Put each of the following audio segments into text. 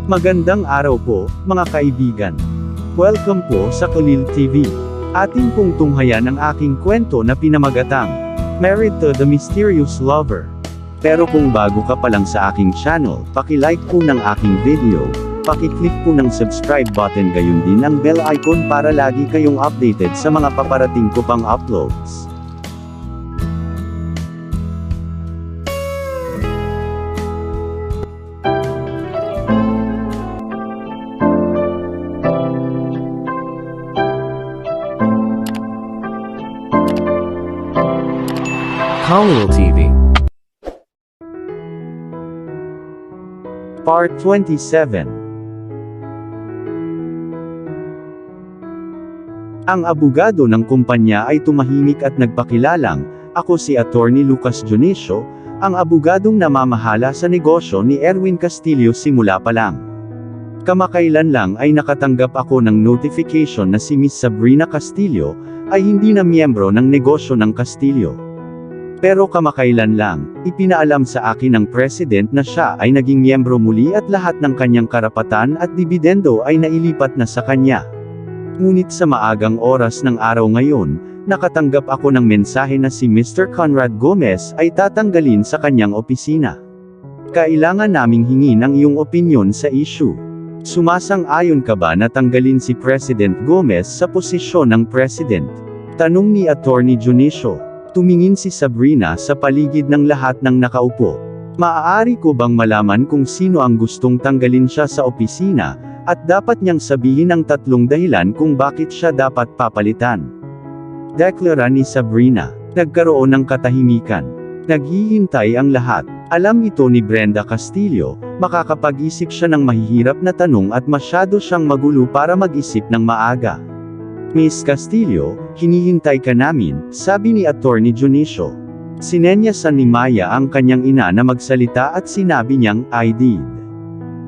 Magandang araw po, mga kaibigan. Welcome po sa Kulil TV. Atin pong tunghayan ang aking kwento na pinamagatang Married to the Mysterious Lover. Pero kung bago ka pa lang sa aking channel, paki-like po ng aking video, paki-click po ng subscribe button gayon din ang bell icon para lagi kayong updated sa mga paparating ko pang uploads. Kulil TV. Part 27. Ang abogado ng kumpanya ay tumahimik at nagpakilalang, "Ako si Attorney Lucas Dionisio, ang abogadong namamahala sa negosyo ni Erwin Castillo simula pa lang. Kamakailan lang ay nakatanggap ako ng notification na si Miss Sabrina Castillo ay hindi na miyembro ng negosyo ng Castillo. Pero kamakailan lang, ipinaalam sa akin ng president na siya ay naging miyembro muli at lahat ng kanyang karapatan at dibidendo ay nailipat na sa kanya. Ngunit sa maagang oras ng araw ngayon, nakatanggap ako ng mensahe na si Mr. Conrad Gomez ay tatanggalin sa kanyang opisina. Kailangan naming hingin ang iyong opinyon sa issue. Sumasang-ayon ka ba na tanggalin si President Gomez sa posisyon ng president?" Tanong ni Attorney Dionisio. Tumingin si Sabrina sa paligid ng lahat ng nakaupo. Maaari ko bang malaman kung sino ang gustong tanggalin siya sa opisina, at dapat niyang sabihin ang tatlong dahilan kung bakit siya dapat papalitan? Deklara ni Sabrina. Nagkaroon ng katahimikan. Naghihintay ang lahat. Alam ito ni Brenda Castillo, makakapag-isip siya ng mahihirap na tanong at masyado siyang magulo para mag-isip ng maaga. "Miss Castillo, hinihintay ka namin," sabi ni Attorney Dionisio. Sinenyasan ni Maya ang kanyang ina na magsalita at sinabi niyang, "I did."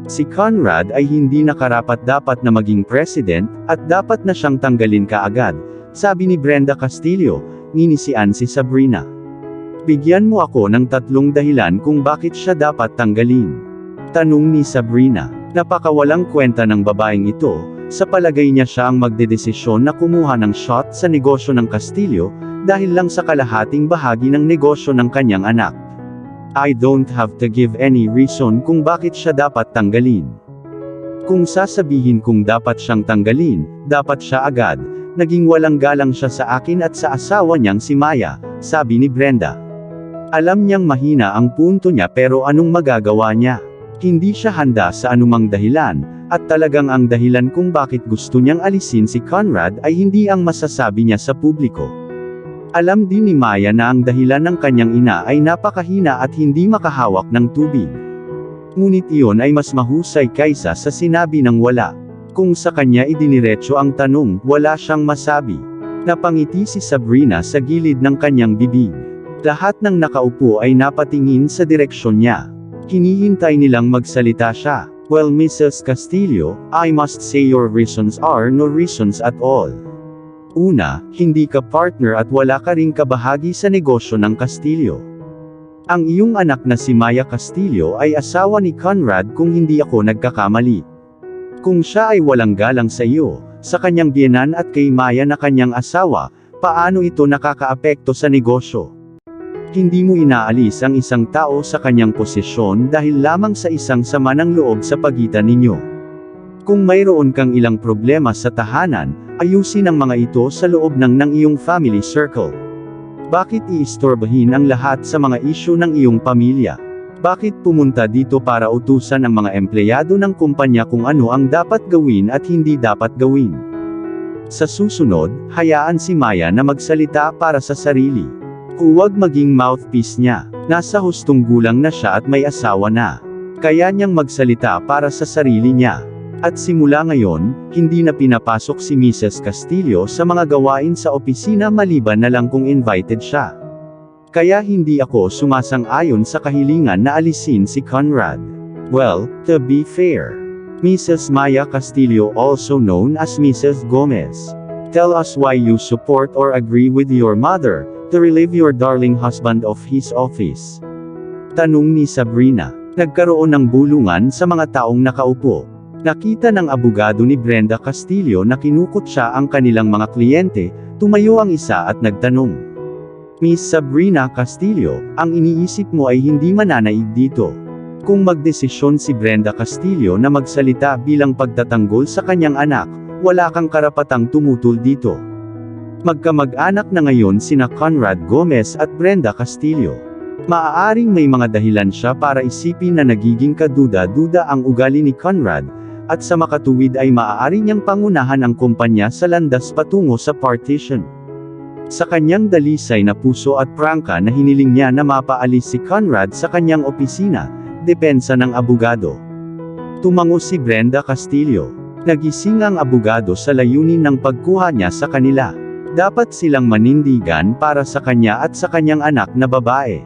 Si Conrad ay hindi nakarapat-dapat na maging president, at dapat na siyang tanggalin kaagad, sabi ni Brenda Castillo, nginisian si Sabrina. "Bigyan mo ako ng tatlong dahilan kung bakit siya dapat tanggalin," tanong ni Sabrina. Napakawalang kwenta ng babaeng ito. Sa palagay niya siya ang magdedesisyon na kumuha ng shot sa negosyo ng Castillo, dahil lang sa kalahating bahagi ng negosyo ng kanyang anak. "I don't have to give any reason kung bakit siya dapat tanggalin. Kung sasabihin kung dapat siyang tanggalin, dapat siya agad. Naging walang galang siya sa akin at sa asawa niyang si Maya," sabi ni Brenda. Alam niyang mahina ang punto niya pero anong magagawa niya? Hindi siya handa sa anumang dahilan, at talagang ang dahilan kung bakit gusto niyang alisin si Conrad ay hindi ang masasabi niya sa publiko. Alam din ni Maya na ang dahilan ng kanyang ina ay napakahina at hindi makahawak ng tubig. Ngunit iyon ay mas mahusay kaysa sa sinabi ng wala. Kung sa kanya idiniretso ang tanong, wala siyang masabi. Napangiti si Sabrina sa gilid ng kanyang bibig. Lahat ng nakaupo ay napatingin sa direksyon niya. Hinihintay nilang magsalita siya. "Well, Mrs. Castillo, I must say your reasons are no reasons at all. Una, hindi ka partner at wala ka ring kabahagi sa negosyo ng Castillo. Ang iyong anak na si Maya Castillo ay asawa ni Conrad kung hindi ako nagkakamali. Kung siya ay walang galang sa iyo, sa kanyang biyenan at kay Maya na kanyang asawa, paano ito nakakaapekto sa negosyo? Hindi mo inaalis ang isang tao sa kanyang posisyon dahil lamang sa isang sama ng loob sa pagitan ninyo. Kung mayroon kang ilang problema sa tahanan, ayusin ang mga ito sa loob ng iyong family circle. Bakit iistorbahin ang lahat sa mga isyu ng iyong pamilya? Bakit pumunta dito para utusan ang mga empleyado ng kumpanya kung ano ang dapat gawin at hindi dapat gawin?" Sa susunod, hayaan si Maya na magsalita para sa sarili. Huwag maging mouthpiece niya. Nasa hustong gulang na siya at may asawa na. Kaya niyang magsalita para sa sarili niya. At simula ngayon, hindi na pinapasok si Mrs. Castillo sa mga gawain sa opisina maliban na lang kung invited siya. Kaya hindi ako sumasang-ayon sa kahilingan na alisin si Conrad. Well, to be fair, Mrs. Maya Castillo, also known as Mrs. Gomez, tell us why you support or agree with your mother to relieve your darling husband of his office. Tanong ni Sabrina. Nagkaroon ng bulungan sa mga taong nakaupo. Nakita ng abogado ni Brenda Castillo na kinukot siya ang kanilang mga kliyente, tumayo ang isa at nagtanong. Miss Sabrina Castillo, ang iniisip mo ay hindi mananaig dito. Kung magdesisyon si Brenda Castillo na magsalita bilang pagtatanggol sa kanyang anak, wala kang karapatang tumutol dito. Magkamag-anak na ngayon sina Conrad Gomez at Brenda Castillo. Maaaring may mga dahilan siya para isipin na nagiging kaduda-duda ang ugali ni Conrad, at sa makatuwid ay maaari niyang pangunahan ang kumpanya sa landas patungo sa partition. Sa kanyang dalisay na puso at prangka na hiniling niya na mapaalis si Conrad sa kanyang opisina, depensa ng abogado. Tumango si Brenda Castillo. Nagising ang abogado sa layunin ng pagkuha niya sa kanila. Dapat silang manindigan para sa kanya at sa kanyang anak na babae.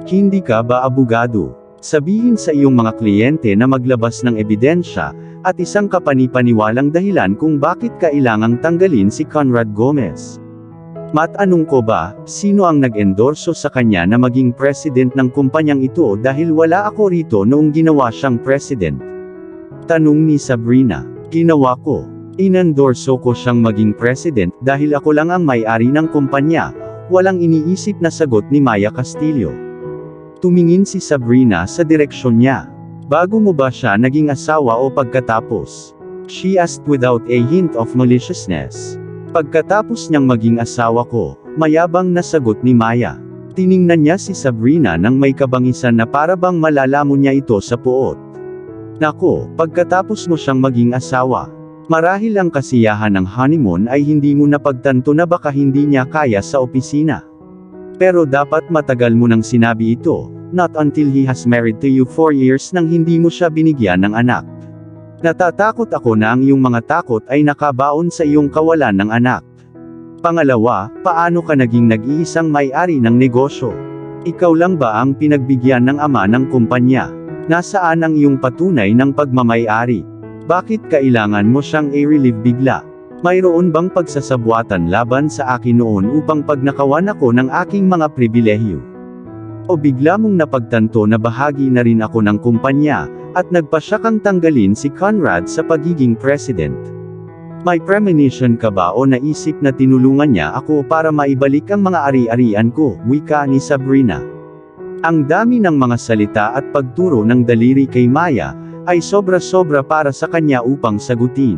Hindi ka ba abogado? Sabihin sa iyong mga kliyente na maglabas ng ebidensya, at isang kapanipaniwalang dahilan kung bakit kailangang tanggalin si Conrad Gomez. Matanong ko ba, sino ang nag-endorso sa kanya na maging president ng kumpanyang ito dahil wala ako rito noong ginawa siyang president? Tanong ni Sabrina. Ginawa ko. Inendorso ko siyang maging president dahil ako lang ang may-ari ng kumpanya, walang iniisip na sagot ni Maya Castillo. Tumingin si Sabrina sa direksyon niya. Bago mo ba siya naging asawa o pagkatapos? She asked without a hint of maliciousness. Pagkatapos niyang maging asawa ko, mayabang na sagot ni Maya. Tiningnan niya si Sabrina nang may kabangisan na para bang malalamon niya ito sa puot. Nako, pagkatapos mo siyang maging asawa. Marahil ang kasiyahan ng honeymoon ay hindi mo napagtanto na baka hindi niya kaya sa opisina. Pero dapat matagal mo nang sinabi ito, not until he has married to you 4 years nang hindi mo siya binigyan ng anak. Natatakot ako na ang iyong mga takot ay nakabaon sa iyong kawalan ng anak. Pangalawa, paano ka naging nag-iisang may-ari ng negosyo? Ikaw lang ba ang pinagbigyan ng ama ng kumpanya? Nasaan ang iyong patunay ng pagmamay-ari? Bakit kailangan mo siyang i-relieve bigla? Mayroon bang pagsasabwatan laban sa akin noon upang pagnakawan ako ng aking mga pribilehyo? O bigla mong napagtanto na bahagi na rin ako ng kumpanya, at nagpasya kang tanggalin si Conrad sa pagiging president? May premonition ka ba o naisip na tinulungan niya ako para maibalik ang mga ari-arian ko, wika ni Sabrina. Ang dami ng mga salita at pagturo ng daliri kay Maya, ay sobra-sobra para sa kanya upang sagutin.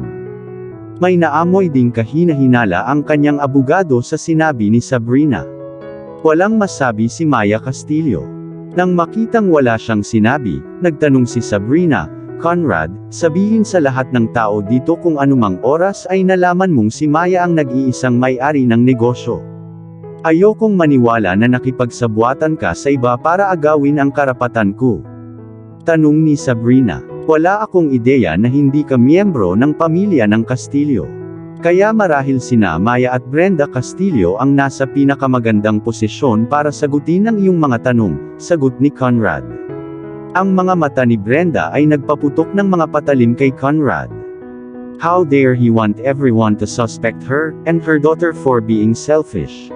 May naamoy ding kahina-hinala ang kanyang abogado sa sinabi ni Sabrina. Walang masabi si Maya Castillo. Nang makitang wala siyang sinabi, nagtanong si Sabrina, Conrad, sabihin sa lahat ng tao dito kung anumang oras ay nalaman mong si Maya ang nag-iisang may-ari ng negosyo. Ayokong maniwala na nakipagsabwatan ka sa iba para agawin ang karapatan ko. Tanong ni Sabrina. Wala akong ideya na hindi ka miyembro ng pamilya ng Castillo. Kaya marahil sina Maya at Brenda Castillo ang nasa pinakamagandang posisyon para sagutin ang iyong mga tanong, sagot ni Conrad. Ang mga mata ni Brenda ay nagpaputok ng mga patalim kay Conrad. How dare he want everyone to suspect her, and her daughter for being selfish?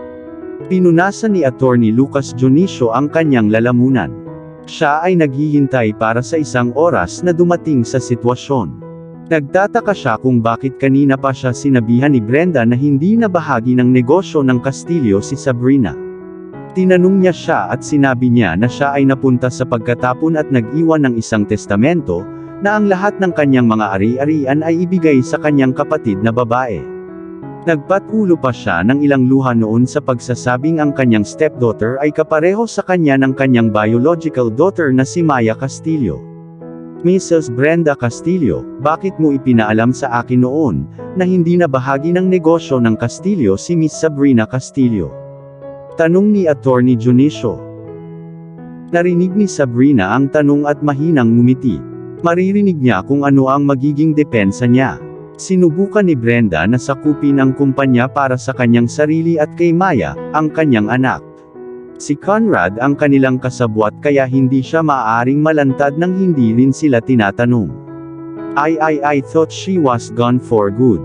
Pinunasan ni Attorney Lucas Dionisio ang kanyang lalamunan. Siya ay naghihintay para sa isang oras na dumating sa sitwasyon. Nagtataka siya kung bakit kanina pa siya sinabihan ni Brenda na hindi na bahagi ng negosyo ng Castillo si Sabrina. Tinanong niya siya at sinabi niya na siya ay napunta sa pagkatapon at nag-iwan ng isang testamento, na ang lahat ng kanyang mga ari-arian ay ibigay sa kanyang kapatid na babae. Nagpatulo pa siya ng ilang luha noon sa pagsasabing ang kanyang stepdaughter ay kapareho sa kanya ng kanyang biological daughter na si Maya Castillo. Mrs. Brenda Castillo, bakit mo ipinaalam sa akin noon, na hindi na bahagi ng negosyo ng Castillo si Miss Sabrina Castillo? Tanong ni Attorney Dionisio. Narinig ni Sabrina ang tanong at mahinang ngumiti. Maririnig niya kung ano ang magiging depensa niya. Sinubukan ni Brenda na sakupin ang kumpanya para sa kanyang sarili at kay Maya, ang kanyang anak. Si Conrad ang kanilang kasabwat kaya hindi siya maaaring malantad nang hindi rin sila tinatanong. I thought she was gone for good.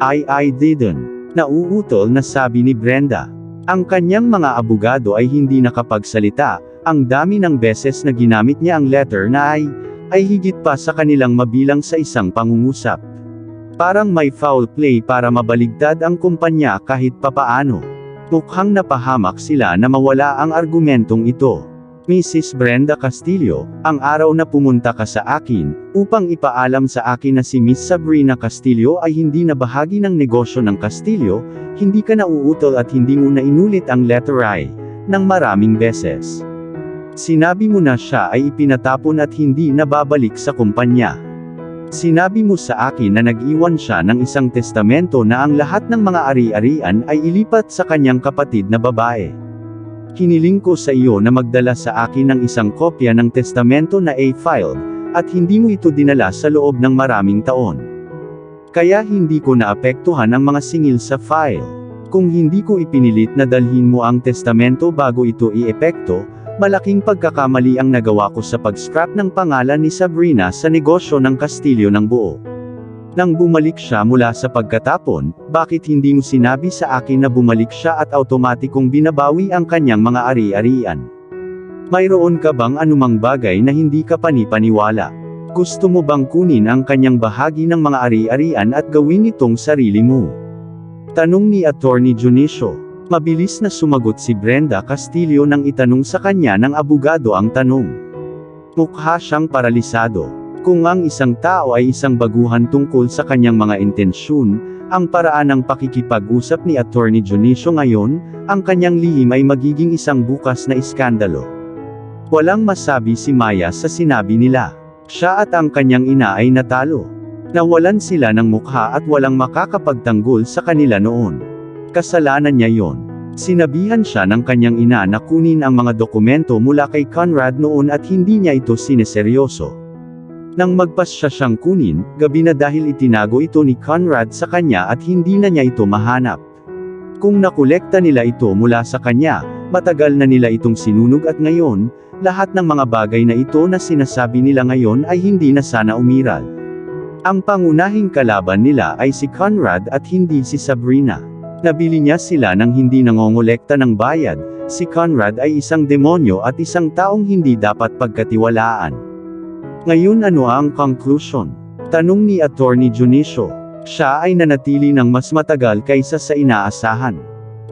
I didn't. Nauutol na sabi ni Brenda. Ang kanyang mga abogado ay hindi nakapagsalita, Ang dami ng beses na ginamit niya ang letter na ay higit pa sa kanilang mabilang sa isang pangungusap. Parang may foul play para mabaligtad ang kumpanya kahit papaano. Mukhang napahamak sila na mawala ang argumentong ito. Mrs. Brenda Castillo, ang araw na pumunta ka sa akin, upang ipaalam sa akin na si Miss Sabrina Castillo ay hindi na bahagi ng negosyo ng Castillo, hindi ka nauutol at hindi mo na inulit ang letter I, ng maraming beses. Sinabi mo na siya ay ipinatapon at hindi na babalik sa kumpanya. Sinabi mo sa akin na nag-iwan siya ng isang testamento na ang lahat ng mga ari-arian ay ilipat sa kanyang kapatid na babae. Hiniling ko sa iyo na magdala sa akin ng isang kopya ng testamento na filed, at hindi mo ito dinala sa loob ng maraming taon. Kaya hindi ko naapektuhan ang mga singil sa file. Kung hindi ko ipinilit na dalhin mo ang testamento bago ito iepekto, malaking pagkakamali ang nagawa ko sa pag-scrap ng pangalan ni Sabrina sa negosyo ng Castillo ng buo. Nang bumalik siya mula sa pagkatapon, bakit hindi mo sinabi sa akin na bumalik siya at automatikong binabawi ang kanyang mga ari-arian? Mayroon ka bang anumang bagay na hindi ka panipaniwala? Gusto mo bang kunin ang kanyang bahagi ng mga ari-arian at gawin itong sarili mo? Tanong ni Attorney Junicio. Mabilis na sumagot si Brenda Castillo nang itanong sa kanya ng abogado ang tanong. Mukha siyang paralisado. Kung ang isang tao ay isang baguhan tungkol sa kanyang mga intensyon, ang paraan ng pakikipag-usap ni Attorney Junicio ngayon, ang kanyang lihim ay magiging isang bukas na iskandalo. Walang masabi si Maya sa sinabi nila. Siya at ang kanyang ina ay natalo. Nawalan sila ng mukha at walang makakapagtanggol sa kanila noon. Kasalanan niya yon. Sinabihan siya ng kanyang ina na kunin ang mga dokumento mula kay Conrad noon at hindi niya ito sineseryoso. Nang magpasya siyang kunin, gabi na dahil itinago ito ni Conrad sa kanya at hindi na niya ito mahanap. Kung nakolekta nila ito mula sa kanya, matagal na nila itong sinunog at ngayon, lahat ng mga bagay na ito na sinasabi nila ngayon ay hindi na sana umiral. Ang pangunahing kalaban nila ay si Conrad at hindi si Sabrina. Nabili niya sila nang hindi nangongolekta ng bayad, si Conrad ay isang demonyo at isang taong hindi dapat pagkatiwalaan. Ngayon ano ang conclusion? Tanong ni Attorney Junicio. Siya ay nanatili ng mas matagal kaysa sa inaasahan.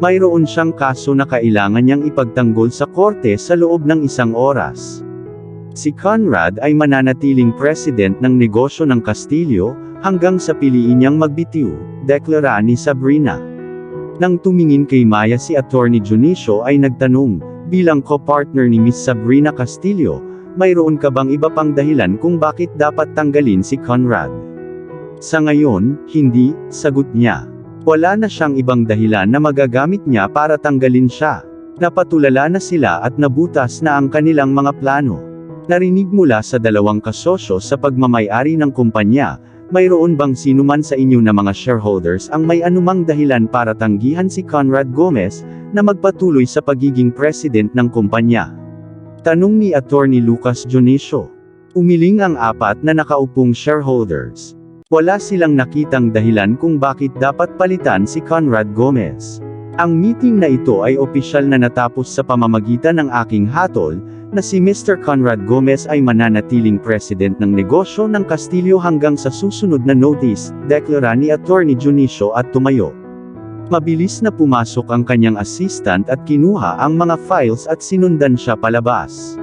Mayroon siyang kaso na kailangan niyang ipagtanggol sa korte sa loob ng 1 oras. Si Conrad ay mananatiling president ng negosyo ng Castillo, hanggang sa piliin niyang magbitiw, deklara ni Sabrina. Nang tumingin kay Maya si Attorney Junicio ay nagtanong, bilang co-partner ni Miss Sabrina Castillo, mayroon ka bang iba pang dahilan kung bakit dapat tanggalin si Conrad? Sa ngayon, hindi, sagot niya. Wala na siyang ibang dahilan na magagamit niya para tanggalin siya. Napatulala na sila at nabutas na ang kanilang mga plano. Narinig mula sa dalawang kasosyo sa pagmamay-ari ng kumpanya, mayroon bang sinuman sa inyo na mga shareholders ang may anumang dahilan para tanggihan si Conrad Gomez, na magpatuloy sa pagiging president ng kumpanya? Tanong ni Attorney Lucas Junicio. Umiling ang 4 na nakaupong shareholders. Wala silang nakitang dahilan kung bakit dapat palitan si Conrad Gomez. Ang meeting na ito ay opisyal na natapos sa pamamagitan ng aking hatol, na si Mr. Conrad Gomez ay mananatiling president ng negosyo ng Castillo hanggang sa susunod na notice, deklara ni Attorney Junicio at tumayo. Mabilis na pumasok ang kanyang assistant at kinuha ang mga files at sinundan siya palabas.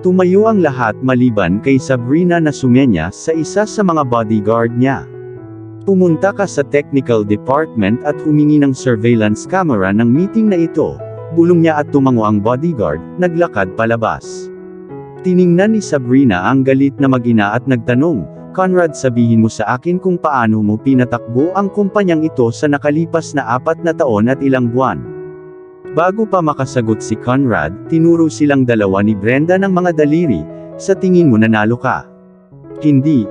Tumayo ang lahat maliban kay Sabrina na sumenya sa isa sa mga bodyguard niya. Pumunta ka sa technical department at humingi ng surveillance camera ng meeting na ito, bulong niya at tumango ang bodyguard, naglakad palabas. Tiningnan ni Sabrina ang galit na mag-ina at nagtanong, Conrad, sabihin mo sa akin kung paano mo pinatakbo ang kumpanyang ito sa nakalipas na 4 na taon at ilang buwan. Bago pa makasagot si Conrad, tinuro silang dalawa ni Brenda ng mga daliri, sa tingin mo nanalo ka. Hindi,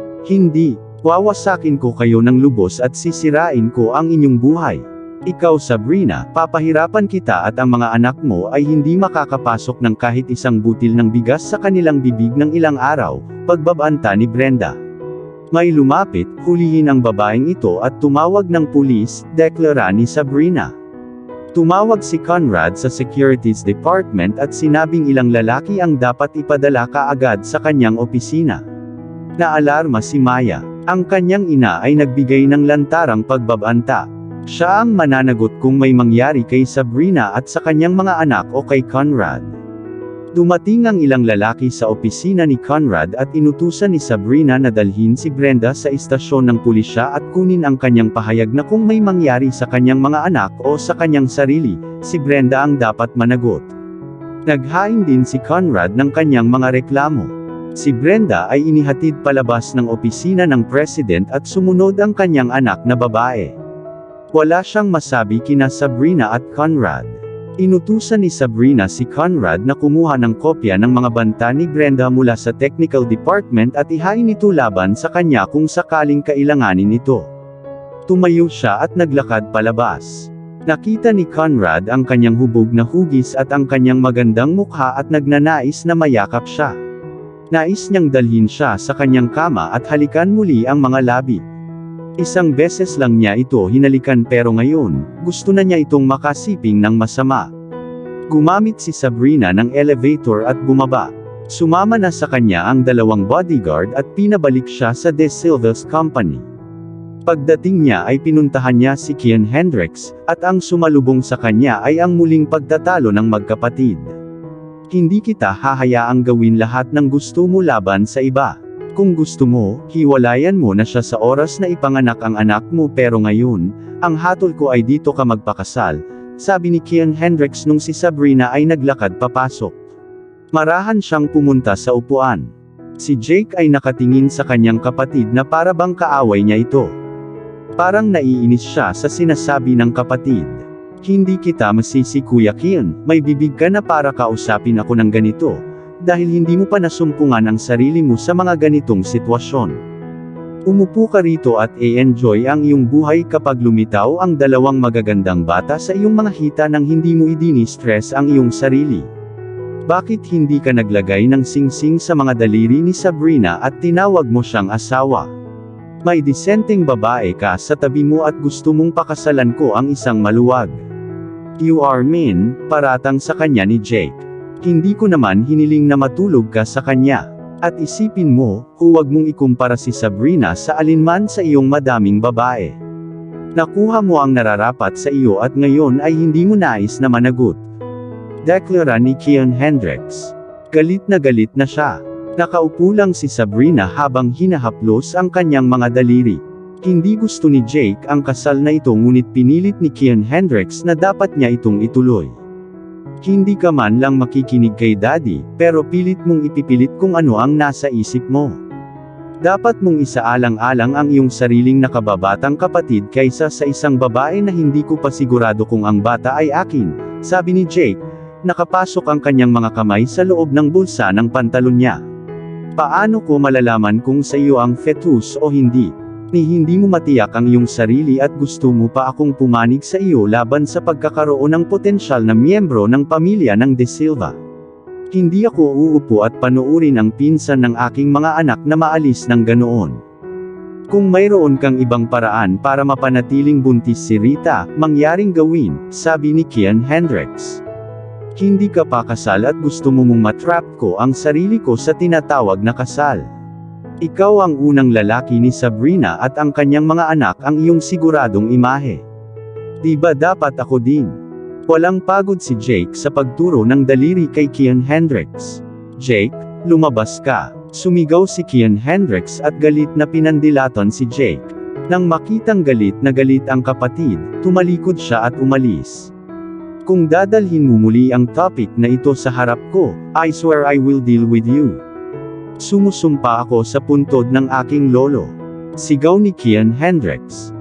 wawasakin ko kayo ng lubos at sisirain ko ang inyong buhay. Ikaw Sabrina, papahirapan kita at ang mga anak mo ay hindi makakapasok ng kahit isang butil ng bigas sa kanilang bibig ng ilang araw, pagbabanta ni Brenda. May lumapit, hulihin ang babaeng ito at tumawag ng pulis, deklara ni Sabrina. Tumawag si Conrad sa Securities Department at sinabing ilang lalaki ang dapat ipadala kaagad sa kanyang opisina. Naalarma si Maya. Ang kanyang ina ay nagbigay ng lantarang pagbabanta. Siya ang mananagot kung may mangyari kay Sabrina at sa kanyang mga anak o kay Conrad. Dumating ang ilang lalaki sa opisina ni Conrad at inutusan ni Sabrina na dalhin si Brenda sa istasyon ng pulisya at kunin ang kanyang pahayag na kung may mangyari sa kanyang mga anak o sa kanyang sarili, si Brenda ang dapat managot. Naghain din si Conrad ng kanyang mga reklamo. Si Brenda ay inihatid palabas ng opisina ng president at sumunod ang kanyang anak na babae. Wala siyang masabi kina Sabrina at Conrad. Inutusan ni Sabrina si Conrad na kumuha ng kopya ng mga banta ni Brenda mula sa technical department at ihain ito laban sa kanya kung sakaling kailanganin ito. Tumayo siya at naglakad palabas. Nakita ni Conrad ang kanyang hubog na hugis at ang kanyang magandang mukha at nagnanais na mayakap siya. Nais niyang dalhin siya sa kanyang kama at halikan muli ang mga labi. Isang beses lang niya ito hinalikan pero ngayon, gusto na niya itong makasiping ng masama. Gumamit si Sabrina ng elevator at bumaba. Sumama na sa kanya ang dalawang bodyguard at pinabalik siya sa De Silva's company. Pagdating niya ay pinuntahan niya si Kian Hendricks, at ang sumalubong sa kanya ay ang muling pagtatalo ng magkapatid. Hindi kita hahayaang gawin lahat ng gusto mo laban sa iba. Kung gusto mo, hiwalayan mo na siya sa oras na ipanganak ang anak mo pero ngayon, ang hatol ko ay dito ka magpakasal, sabi ni Kian Hendricks nung si Sabrina ay naglakad papasok. Marahan siyang pumunta sa upuan. Si Jake ay nakatingin sa kanyang kapatid na para bang kaaway niya ito. Parang naiinis siya sa sinasabi ng kapatid. Hindi kita masisi Kuya Kian, may bibig ka na para kausapin ako ng ganito. Dahil hindi mo pa nasumpungan ang sarili mo sa mga ganitong sitwasyon. Umupo ka rito at i-enjoy ang iyong buhay kapag lumitaw ang dalawang magagandang bata sa iyong mga hita nang hindi mo idini-stress ang iyong sarili. Bakit hindi ka naglagay ng singsing sa mga daliri ni Sabrina at tinawag mo siyang asawa? May disenteng babae ka sa tabi mo at gusto mong pakasalan ko ang isang maluwag. You are mean, paratang sa kanya ni Jake. Hindi ko naman hiniling na matulog ka sa kanya. At isipin mo, huwag mong ikumpara si Sabrina sa alinman sa iyong madaming babae. Nakuha mo ang nararapat sa iyo at ngayon ay hindi mo nais na managot. Deklara ni Kian Hendricks. Galit na siya. Nakaupo lang si Sabrina habang hinahaplos ang kanyang mga daliri. Hindi gusto ni Jake ang kasal na ito ngunit pinilit ni Kian Hendricks na dapat niya itong ituloy. Hindi ka man lang makikinig kay Daddy, pero pilit mong ipipilit kung ano ang nasa isip mo. Dapat mong isaalang-alang ang iyong sariling nakababatang kapatid kaysa sa isang babae na hindi ko pa sigurado kung ang bata ay akin, sabi ni Jake, nakapasok ang kanyang mga kamay sa loob ng bulsa ng pantalon niya. Paano ko malalaman kung sa iyo ang fetus o hindi? Ni hindi mo matiyak ang iyong sarili at gusto mo pa akong pumanig sa iyo laban sa pagkakaroon ng potensyal na miyembro ng pamilya ng De Silva. Hindi ako uupo at panuurin ang pinsan ng aking mga anak na maalis ng ganoon. Kung mayroon kang ibang paraan para mapanatiling buntis si Rita, mangyaring gawin, sabi ni Kian Hendricks. Hindi ka pa kasal at gusto mong matrap ko ang sarili ko sa tinatawag na kasal. Ikaw ang unang lalaki ni Sabrina at ang kanyang mga anak ang iyong siguradong imahe. Di ba dapat ako din? Walang pagod si Jake sa pagturo ng daliri kay Kian Hendricks. Jake, lumabas ka. Sumigaw si Kian Hendricks at galit na pinandilaton si Jake. Nang makitang galit ang kapatid, tumalikod siya at umalis. Kung dadalhin mo muli ang topic na ito sa harap ko, I swear I will deal with you. Sumusumpa ako sa puntod ng aking lolo. Sigaw ni Kian Hendricks.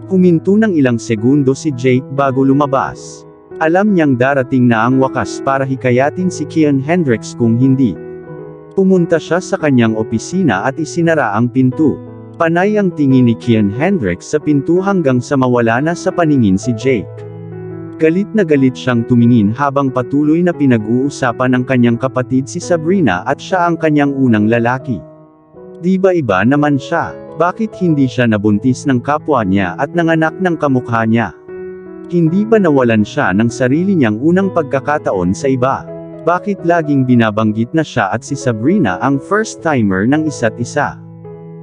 Huminto ng ilang segundo si Jake bago lumabas. Alam niyang darating na ang wakas para hikayatin si Kian Hendricks kung hindi. Pumunta siya sa kanyang opisina at isinara ang pinto. Panay ang tingin ni Kian Hendricks sa pinto hanggang sa mawala na sa paningin si Jake. Galit na galit siyang tumingin habang patuloy na pinag-uusapan ng kanyang kapatid si Sabrina at siya ang kanyang unang lalaki. Di ba iba naman siya? Bakit hindi siya nabuntis ng kapwa niya at nanganak ng kamukha niya? Hindi ba nawalan siya ng sarili niyang unang pagkakataon sa iba? Bakit laging binabanggit na siya at si Sabrina ang first-timer ng isa't isa?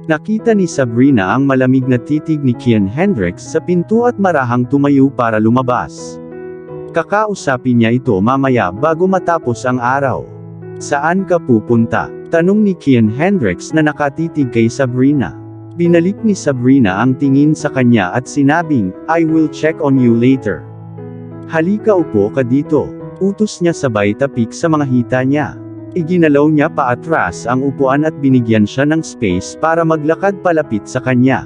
Nakita ni Sabrina ang malamig na titig ni Kian Hendricks sa pinto at marahang tumayo para lumabas. Kakausapin niya ito mamaya bago matapos ang araw. Saan ka pupunta? Tanong ni Kian Hendricks na nakatitig kay Sabrina. Binalik ni Sabrina ang tingin sa kanya at sinabing, "I will check on you later." "Halika, upo ka dito." Utos niya sabay tapik sa mga hita niya. Iginalaw niya paatras ang upuan at binigyan siya ng space para maglakad palapit sa kanya.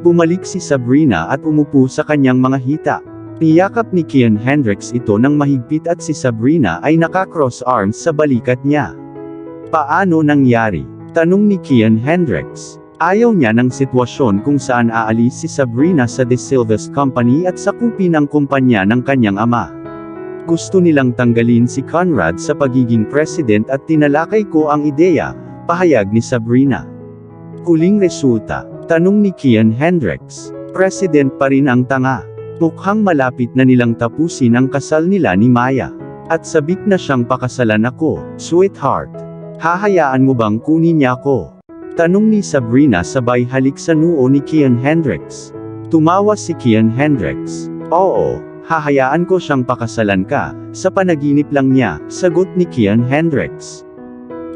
Bumalik si Sabrina at umupo sa kanyang mga hita. Niyakap ni Kian Hendricks ito ng mahigpit at si Sabrina ay naka-cross arms sa balikat niya. "Paano nangyari?" tanong ni Kian Hendricks. Ayaw niya ng sitwasyon kung saan aalis si Sabrina sa De Silva's company at sakupin ang kumpanya ng kanyang ama. "Gusto nilang tanggalin si Conrad sa pagiging president at tinalakay ko ang ideya," pahayag ni Sabrina. "Huling resulta?" tanong ni Kian Hendricks. "President pa rin ang tanga. Mukhang malapit na nilang tapusin ang kasal nila ni Maya. At sabik na siyang pakasalan ako, sweetheart. Hahayaan mo bang kunin niya ako?" tanong ni Sabrina sabay halik sa noo ni Kian Hendricks. Tumawa si Kian Hendricks. "Oo. Hahayaan ko siyang pakasalan ka, sa panaginip lang niya," sagot ni Kian Hendricks.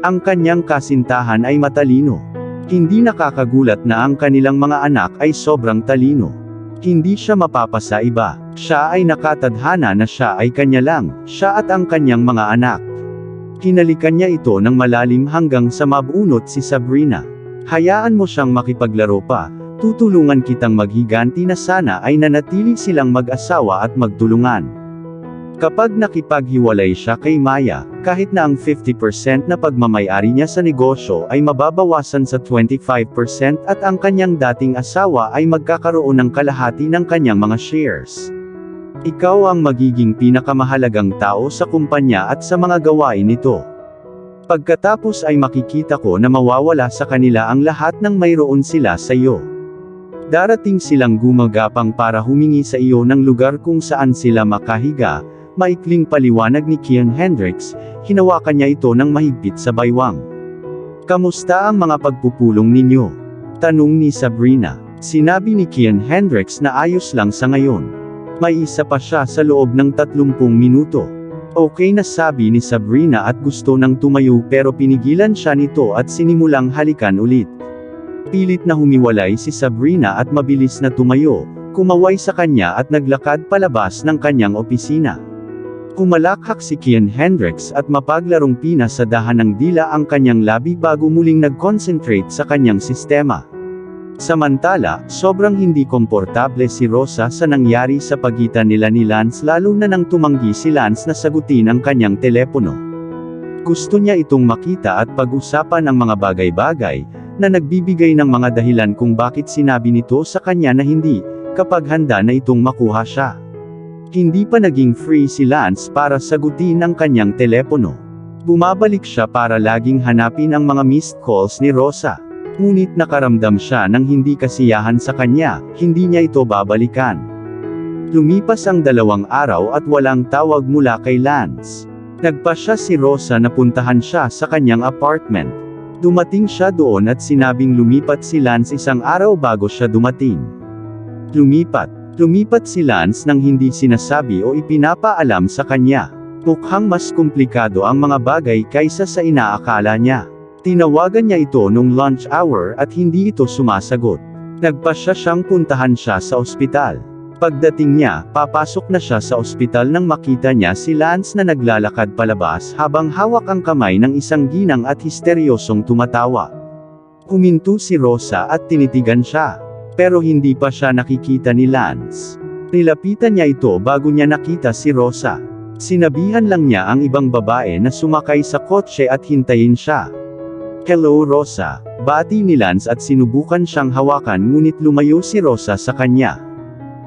Ang kanyang kasintahan ay matalino. Hindi nakakagulat na ang kanilang mga anak ay sobrang talino. Hindi siya mapapasa iba. Siya ay nakatadhana na siya ay kanya lang, siya at ang kanyang mga anak. Hinalikan niya ito ng malalim hanggang sa mabunot si Sabrina. "Hayaan mo siyang makipaglaro pa. Tutulungan kitang maghiganti na sana ay nanatili silang mag-asawa at magtulungan." Kapag nakipaghiwalay siya kay Maya, kahit na ang 50% na pagmamayari niya sa negosyo ay mababawasan sa 25% at ang kanyang dating asawa ay magkakaroon ng kalahati ng kanyang mga shares. "Ikaw ang magiging pinakamahalagang tao sa kumpanya at sa mga gawain nito. Pagkatapos ay makikita ko na mawawala sa kanila ang lahat ng mayroon sila sa iyo. Darating silang gumagapang para humingi sa iyo ng lugar kung saan sila makahiga." Maikling paliwanag ni Kian Hendricks, hinawakan niya ito ng mahigpit sa baywang. "Kamusta ang mga pagpupulong ninyo?" tanong ni Sabrina. Sinabi ni Kian Hendricks na ayos lang sa ngayon. May isa pa siya sa loob ng 30 minuto. "Okay na," sabi ni Sabrina at gusto nang tumayo pero pinigilan siya nito at sinimulang halikan ulit. Pilit na humiwalay si Sabrina at mabilis na tumayo, kumaway sa kanya at naglakad palabas ng kanyang opisina. Kumalakhak si Kian Hendricks at mapaglarong pinasadahan ng dila ang kanyang labi bago muling nag-concentrate sa kanyang sistema. Samantala, sobrang hindi komportable si Rosa sa nangyari sa pagitan nila ni Lance lalo na nang tumanggi si Lance na sagutin ang kanyang telepono. Gusto niya itong makita at pag-usapan ang mga bagay-bagay, na nagbibigay ng mga dahilan kung bakit sinabi nito sa kanya na hindi, kapag handa na itong makuha siya. Hindi pa naging free si Lance para sagutin ang kanyang telepono. Bumabalik siya para laging hanapin ang mga missed calls ni Rosa. Ngunit nakaramdam siya ng hindi kasiyahan sa kanya, hindi niya ito babalikan. Lumipas ang 2 araw at walang tawag mula kay Lance. Nagpasya si Rosa na puntahan siya sa kanyang apartment. Dumating siya doon at sinabing lumipat si Lance 1 araw bago siya dumating. Lumipat si Lance nang hindi sinasabi o ipinapaalam sa kanya. Mukhang mas komplikado ang mga bagay kaysa sa inaakala niya. Tinawagan niya ito nung lunch hour at hindi ito sumasagot. Nagpasya siyang puntahan siya sa ospital. Pagdating niya, papasok na siya sa ospital nang makita niya si Lance na naglalakad palabas habang hawak ang kamay ng isang ginang at histeryosong tumatawa. Huminto si Rosa at tinitigan siya. Pero hindi pa siya nakikita ni Lance. Nilapitan niya ito bago niya nakita si Rosa. Sinabihan lang niya ang ibang babae na sumakay sa kotse at hintayin siya. "Hello Rosa," bati ni Lance at sinubukan siyang hawakan ngunit lumayo si Rosa sa kanya.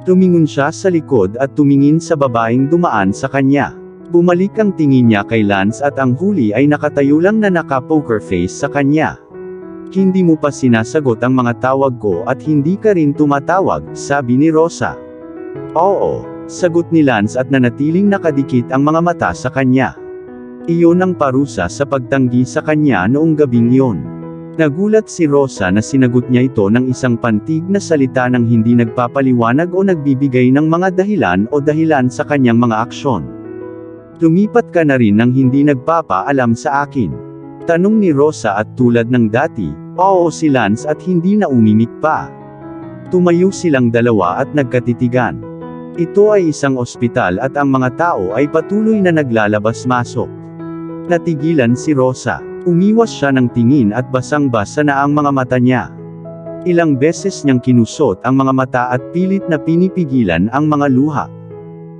Tumingon siya sa likod at tumingin sa babaeng dumaan sa kanya. Bumalik ang tingin niya kay Lance at ang huli ay nakatayo lang na naka-poker face sa kanya. "Hindi mo pa sinasagot ang mga tawag ko at hindi ka rin tumatawag," sabi ni Rosa. "Oo," sagot ni Lance at nanatiling nakadikit ang mga mata sa kanya. Iyon ang parusa sa pagtanggi sa kanya noong gabing iyon. Nagulat si Rosa na sinagot niya ito ng isang pantig na salita nang hindi nagpapaliwanag o nagbibigay ng mga dahilan sa kanyang mga aksyon. Lumipat ka na rin nang hindi nagpapaalam sa akin. Tanong ni Rosa at tulad ng dati, oo si Lance at hindi na umimik pa. Tumayo silang dalawa at nagkatitigan. Ito ay isang ospital at ang mga tao ay patuloy na naglalabas-masok. Natigilan si Rosa. Umiwas siya ng tingin at basang-basa na ang mga mata niya. Ilang beses niyang kinusot ang mga mata at pilit na pinipigilan ang mga luha.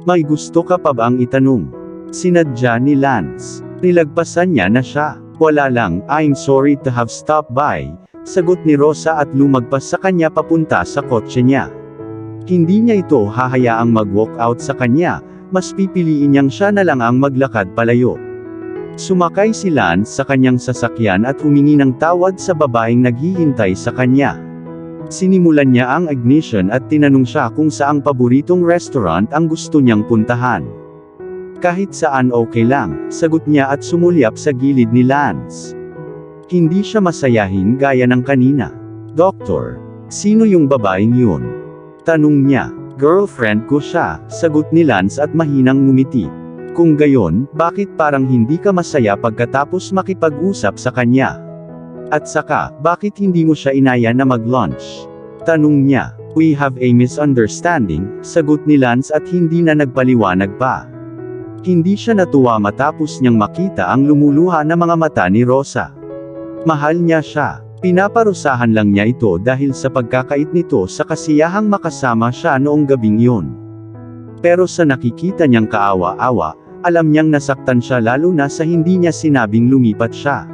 May gusto ka pa bang itanong? Sinadya ni Lance. Nilagpasan niya na siya. Wala lang, I'm sorry to have stopped by, sagot ni Rosa at lumagpas sa kanya papunta sa kotse niya. Hindi niya ito hahayaang mag-walk out sa kanya, mas pipiliin niyang siya na lang ang maglakad palayo. Sumakay si Lance sa kanyang sasakyan at humingi ng tawad sa babaeng naghihintay sa kanya. Sinimulan niya ang ignition at tinanong siya kung saang paboritong restaurant ang gusto niyang puntahan. Kahit saan okay lang, sagot niya at sumulyap sa gilid ni Lance. Hindi siya masayahin gaya ng kanina. Doktor, sino yung babaeng yun? Tanong niya. Girlfriend ko siya, sagot ni Lance at mahinang ngumiti. Kung gayon, bakit parang hindi ka masaya pagkatapos makipag-usap sa kanya? At saka, bakit hindi mo siya inaya na mag-lunch? Tanong niya. We have a misunderstanding, sagot ni Lance at hindi na nagpaliwanag pa. Hindi siya natuwa matapos niyang makita ang lumuluha na mga mata ni Rosa. Mahal niya siya. Pinaparusahan lang niya ito dahil sa pagkakait nito sa kasiyahang makasama siya noong gabing iyon. Pero sa nakikita niyang kaawa-awa, alam niyang nasaktan siya lalo na sa hindi niya sinabing lumipat siya.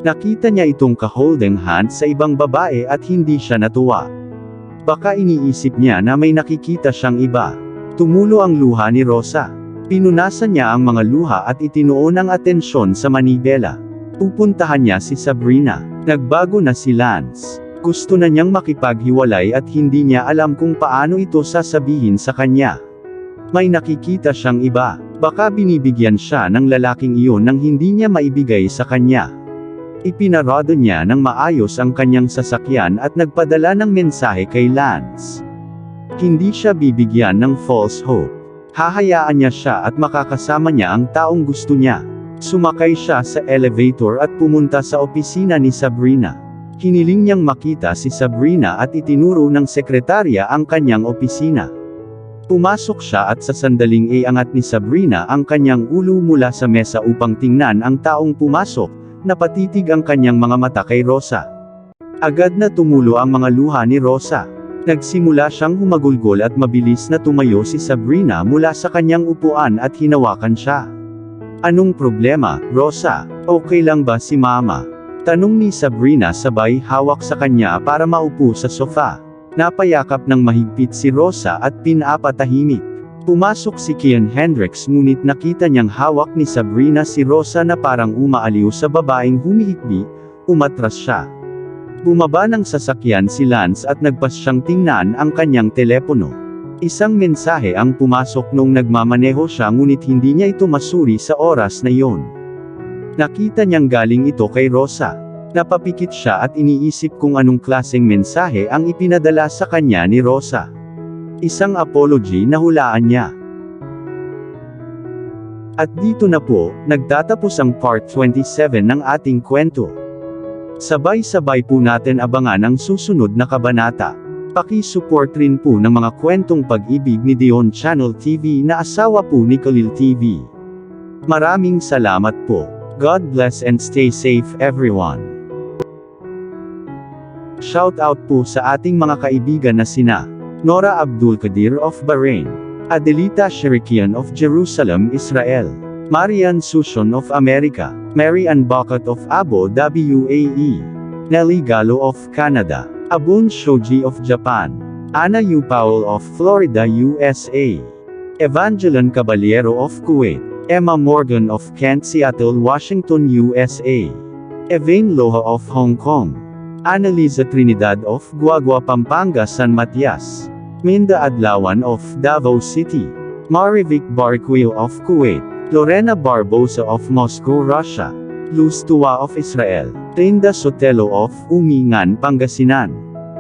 Nakita niya itong ka-holding hand sa ibang babae at hindi siya natuwa. Baka iniisip niya na may nakikita siyang iba. Tumulo ang luha ni Rosa. Pinunasan niya ang mga luha at itinuon ang atensyon sa manibela. Pupuntahan niya si Sabrina. Nagbago na si Lance. Gusto na niyang makipaghiwalay at hindi niya alam kung paano ito sasabihin sa kanya. May nakikita siyang iba. Baka binibigyan siya ng lalaking iyon nang hindi niya maibigay sa kanya. Ipinarado niya ng maayos ang kanyang sasakyan at nagpadala ng mensahe kay Lance. Hindi siya bibigyan ng false hope. Hahayaan niya siya at makakasama niya ang taong gusto niya. Sumakay siya sa elevator at pumunta sa opisina ni Sabrina. Hiniling niyang makita si Sabrina at itinuro ng sekretarya ang kanyang opisina. Pumasok siya at sa sandaling iangat ni Sabrina ang kanyang ulo mula sa mesa upang tingnan ang taong pumasok, napatitig ang kanyang mga mata kay Rosa. Agad na tumulo ang mga luha ni Rosa. Nagsimula siyang humagulgol at mabilis na tumayo si Sabrina mula sa kanyang upuan at hinawakan siya. Anong problema, Rosa? Okay lang ba si Mama? Tanong ni Sabrina sabay hawak sa kanya para maupo sa sofa. Napayakap ng mahigpit si Rosa at pinapatahimik. Pumasok si Kian Hendricks ngunit nakita niyang hawak ni Sabrina si Rosa na parang umaaliw sa babaeng humihikbi, umatras siya. Bumaba ng sasakyan si Lance at nagpas siyang tingnan ang kanyang telepono. Isang mensahe ang pumasok nung nagmamaneho siya ngunit hindi niya ito masuri sa oras na iyon. Nakita niyang galing ito kay Rosa. Napapikit siya at iniisip kung anong klaseng mensahe ang ipinadala sa kanya ni Rosa. Isang apology na hulaan niya. At dito na po, nagtatapos ang part 27 ng ating kwento. Sabay-sabay po natin abangan ang susunod na kabanata. Paki-support rin po ng mga kwentong pag-ibig ni Dion Channel TV na asawa po ni Khalil TV. Maraming salamat po. God bless and stay safe everyone. Shout out po sa ating mga kaibigan na sina Nora Abdul Qadir of Bahrain, Adelita Sherikian of Jerusalem, Israel, Marian Sushon of America, Mary Ann Bakat of Abu Dhabi UAE, Nelly Gallo of Canada, Abun Shoji of Japan, Ana U. Powell of Florida, USA, Evangeline Caballero of Kuwait, Emma Morgan of Kent, Seattle, Washington, USA, Evain Loha of Hong Kong, Annalisa Trinidad of Guagua, Pampanga, San Matias, Minda Adlawan of Davao City, Marivic Barquio of Kuwait, Lorena Barbosa of Moscow, Russia, Luz Tua of Israel, Trinda Sotelo of Umingan, Pangasinan,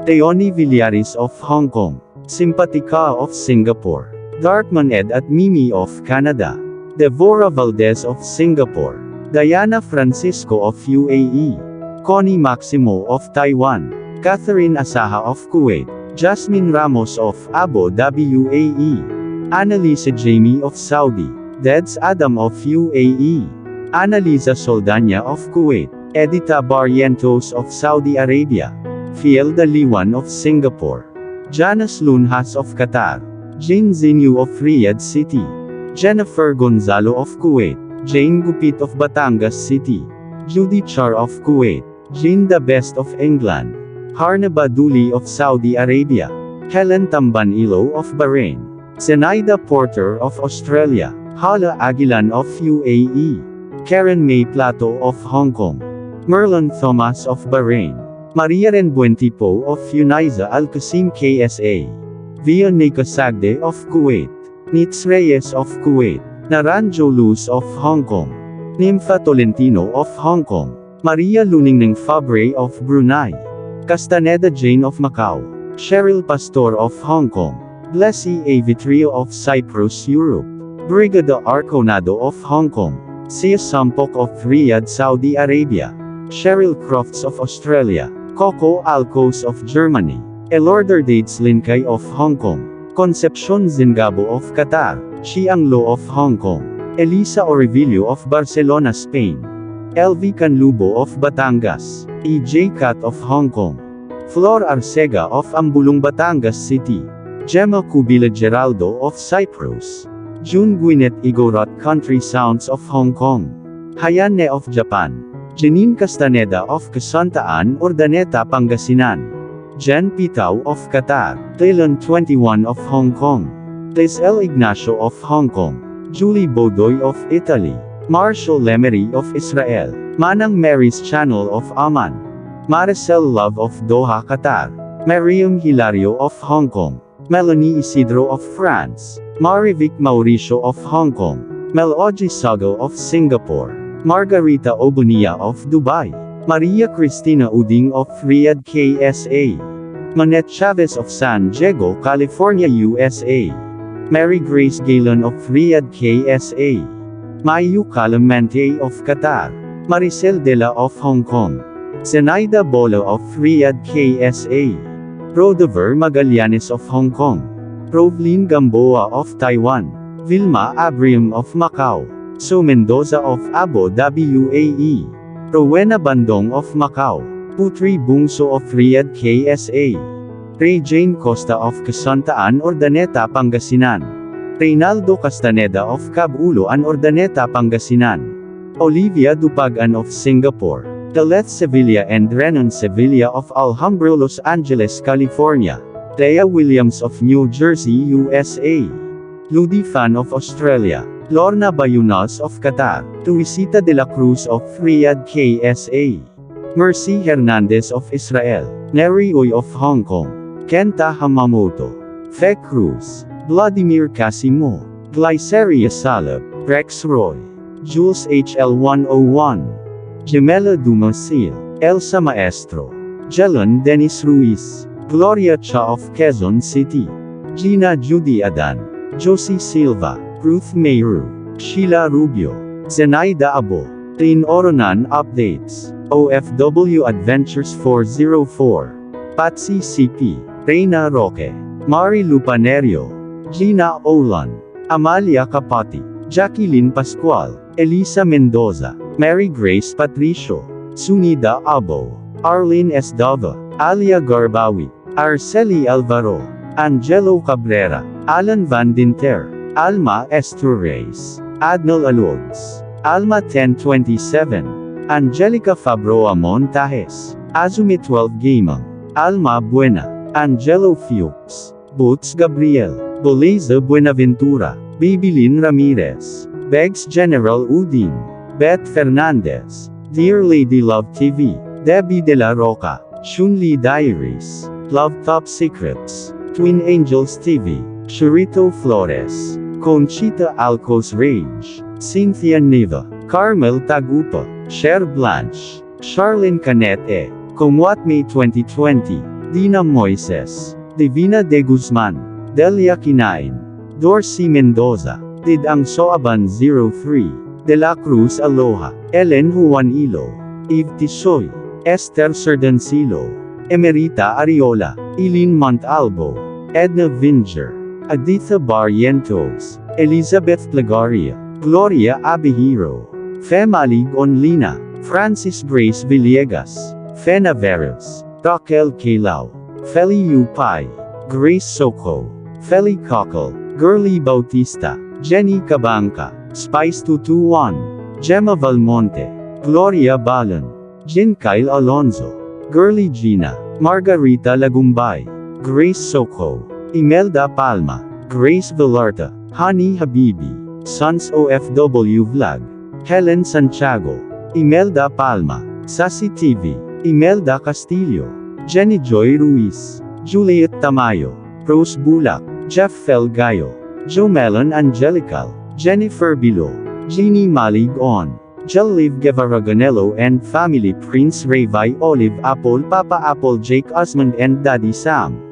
Teoni Villaris of Hong Kong, Simpatica of Singapore, Darkman Ed at Mimi of Canada, Devora Valdez of Singapore, Diana Francisco of UAE, Connie Maximo of Taiwan, Catherine Asaha of Kuwait, Jasmine Ramos of Abu Dhabi UAE, Annalisa Jamie of Saudi, Deds Adam of UAE, Annalisa Soldanya of Kuwait, Edita Barrientos of Saudi Arabia, Fiel Daliwan of Singapore, Janus Lunhas of Qatar, Jin Zinu of Riyadh City, Jennifer Gonzalo of Kuwait, Jane Gupit of Batangas City, Judy Char of Kuwait, Jean the Best of England, Harna Baduli of Saudi Arabia, Helen Tambanilo of Bahrain, Zenaida Porter of Australia, Hala Aguilan of UAE, Karen May Plato of Hong Kong, Merlin Thomas of Bahrain, Maria Renbuentipo of Uniza Al-Qasim KSA, Via Sagde of Kuwait, Nitz Reyes of Kuwait, Naranjo Luz of Hong Kong, Nympha Tolentino of Hong Kong, Maria Luningning Fabre of Brunei, Castaneda Jane of Macau, Cheryl Pastor of Hong Kong, Blessy A. Vitrio of Cyprus, Europe, Brigada Arconado of Hong Kong, Sia Sampok of Riyadh, Saudi Arabia, Cheryl Crofts of Australia, Coco Alcos of Germany, Elorder Dates Linkay of Hong Kong, Concepcion Zingabo of Qatar, Chiang Lo of Hong Kong, Elisa Orivilio of Barcelona, Spain, LV Canlubo of Batangas, EJ Cat of Hong Kong, Flor Arcega of Ambulong, Batangas City, Gemma Cubila Geraldo of Cyprus, June Gwyneth Igorot Country Sounds of Hong Kong, Hayane of Japan, Janine Castaneda of Casantaan, Urdaneta, Pangasinan, Jen Pitao of Qatar, Taylon 21 of Hong Kong, Tesel Ignacio of Hong Kong, Julie Bodoy of Italy, Marshall Lemery of Israel, Manang Mary's Channel of Amman, Maricel Love of Doha, Qatar, Mariam Hilario of Hong Kong, Melanie Isidro of France, Marivic Mauricio of Hong Kong, Meloji Sago of Singapore, Margarita Obonia of Dubai, Maria Cristina Uding of Riyadh KSA, Manette Chavez of San Diego, California, USA, Mary Grace Galen of Riyadh KSA, Mayu Calamante of Qatar, Maricel Dela of Hong Kong, Zenaida Bola of Riyadh KSA, Rodover Magallanes of Hong Kong, Rovlin Gamboa of Taiwan, Vilma Abrium of Macau, So Mendoza of Abu Dhabi UAE, Rowena Bandong of Macau, Putri Bungso of Riyadh KSA, Ray Jane Costa of Casantaan, Urdaneta, Pangasinan, Reynaldo Castaneda of Cabuloan, Urdaneta, Pangasinan, Olivia Dupagan of Singapore, Deleth Sevilla and Renan Sevilla of Alhambra, Los Angeles, California, Thea Williams of New Jersey, USA, Ludi Fan of Australia, Lorna Bayunas of Qatar, Tuisita de la Cruz of Riyadh KSA, Mercy Hernandez of Israel, Neri Uy of Hong Kong, Kenta Hamamoto, Fe Cruz, Vladimir Casimo, Glyceria Salab, Rex Roy, Jules HL101, Gemela Dumasil, Elsa Maestro, Jelon Dennis Ruiz, Gloria Cha of Quezon City, Gina Judy Adan, Josie Silva, Ruth Mayru, Sheila Rubio, Zenaida Abo, Tin Oronan Updates, OFW Adventures 404, Patsy CP, Reina Roque, Mari Lupanerio, Gina Olan, Amalia Capati, Jacqueline Pascual, Elisa Mendoza, Mary Grace Patricio, Sunida Abo, Arlene Esdava, Alia Garbawi, Arceli Alvaro, Angelo Cabrera, Alan Van Dinter, Alma Esturreis, Adnal Alods, Alma 1027, Angelica Fabroa Montajes, Azumi 12 Gamang, Alma Buena, Angelo Fuchs, Boots Gabriel, Boliza Buenaventura, Bibilin Ramirez, Begs General Udin, Beth Fernandez, Dear Lady Love TV, Debbie De La Roca, Shunli Diaries, Love Top Secrets, Twin Angels TV, Churito Flores, Conchita Alcos Rage, Cynthia Neva, Carmel Tagupa, Cher Blanche, Charlene Canete, Comwat May 2020, Dina Moises, Divina de Guzman, Delia Kinain, Dorsey Mendoza, Didang Soaban 03, De La Cruz Aloha, Ellen Juanilo, Eve Tisoy, Esther Serdancilo, Emerita Ariola, Eileen Montalvo, Edna Vinger, Aditha Barrientos, Elizabeth Plagaria, Gloria Abihiro, Femalig Onlina, Francis Grace Villegas, Fena Veros, Raquel Calao, Feli Upay, Grace Soco, Feli Cockle, Girly Bautista, Jenny Cabanca, Spice 221, Gemma Valmonte, Gloria Balan, Jin Kyle Alonzo, Girly Gina, Margarita Lagumbay, Grace Soco, Imelda Palma, Grace Villarta, Hani Habibi, Sons OFW Vlog, Helen Santiago, Imelda Palma, Sassy TV, Imelda Castillo, Jenny Joy Ruiz, Juliet Tamayo, Rose Bulak, Jeff Felgayo, Jomelon Angelical, Jennifer Bilo, Jeannie Malig On, Jeliv Guevara Ganelo and Family, Prince Ravai Olive Apple Papa Apple Jake Osmond and Daddy Sam,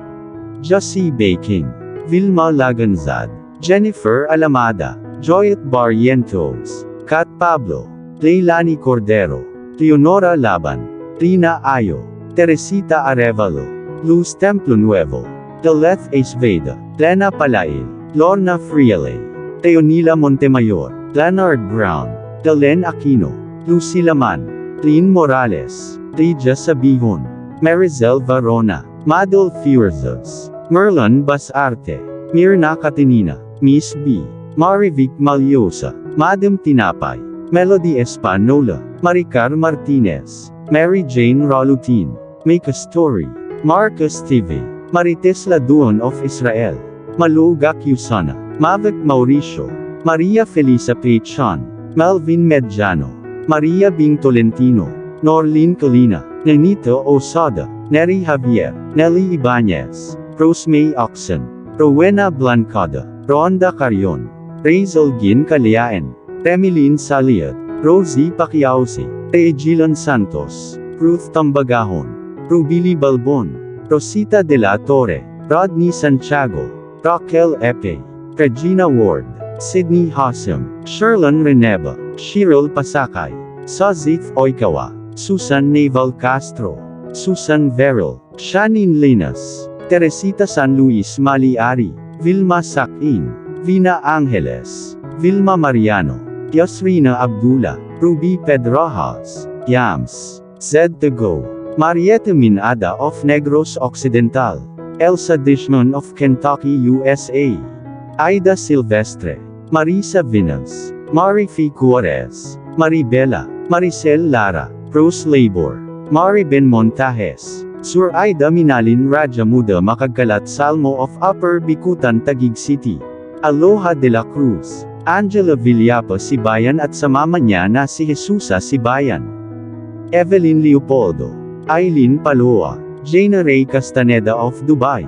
Jussie Baking, Vilma Laganzad, Jennifer Alamada, Joyet Barrientos, Kat Pablo, Leilani Cordero, Leonora Laban, Rina Ayo, Teresita Arevalo, Luz Templo Nuevo, Deleth Ace-Veda, Lena Palail, Lorna Friele, Teonila Montemayor, Leonard Brown, Delen Aquino, Lucy Laman, Lynn Morales, Regia Sabihon, Marizel Varona, Madol Fierzos, Merlon Basarte, Mirna Catinina, Miss B, Marivic Malyosa, Madam Tinapay, Melody Espanola, Maricar Martinez, Mary Jane Rolutin, Make a Story, Marcus TV, Marites Laduon of Israel, Malu Gakyusana, Mavic Mauricio, Maria Felisa Pechon, Melvin Medjano, Maria Bing Tolentino, Norlin Colina, Nenito Osada, Neri Javier, Nelly Ibanez, Rosemay Oxen, Rowena Blancada, Ronda Carion, Razel Gin Caliaen, Remilin Saliat, Rosie Paquiausi, Regilan Santos, Ruth Tambagahon, Rubili Balbon, Rosita de la Torre, Rodney Santiago, Raquel Epe, Regina Ward, Sydney Hossam, Sherlon Reneba, Shirl Pasakay, Sazith Oikawa, Susan Naval Castro, Susan Veril, Shanin Linas, Teresita San Luis Maliari, Vilma Sakin, Vina Angeles, Vilma Mariano, Yasrina Abdullah, Ruby Pedrajas, Yams, Zed Tago, Marieta Minada of Negros Occidental, Elsa Dishman of Kentucky, USA, Aida Silvestre, Marisa Vinas, Marifi Cuarez, Maribela, Maricel Lara, Rose Labor, Maribel Montajes, Sur Aida Minalin Raja Muda Makagkalat Salmo of Upper Bikutan Taguig City, Aloha de la Cruz, Angela Villapa Sibayan at sa mama niya na si Jesusa Sibayan, Evelyn Leopoldo, Eileen Paloa, Jana Ray Castaneda of Dubai,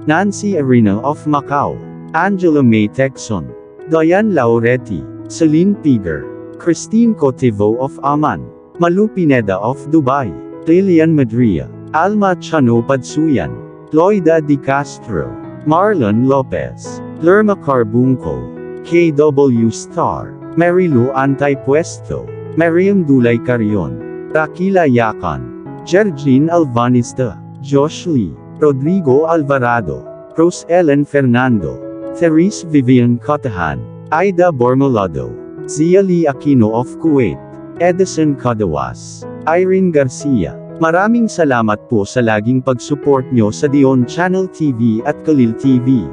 Nancy Arena of Macau, Angela May Texon, Diane Lauretti, Celine Piger, Christine Cotivo of Aman, Malu Pineda of Dubai, Lilian Madria, Alma Chano Padsuyan, Loida Di Castro, Marlon Lopez, Lerma Carbunco, KW Star, Marilu Antaypuesto, Mariam Dulay Carion, Rakila Yakan, Jergine Alvanista, Josh Lee, Rodrigo Alvarado, Rose Ellen Fernando, Therese Vivian Cotahan, Aida Bormolado, Zia Lee Aquino of Kuwait, Edison Cadawas, Irene Garcia. Maraming salamat po sa laging pag-support nyo sa Dion Channel TV at Kalil TV.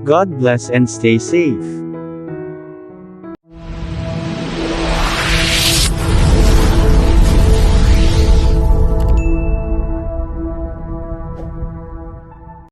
God bless and stay safe.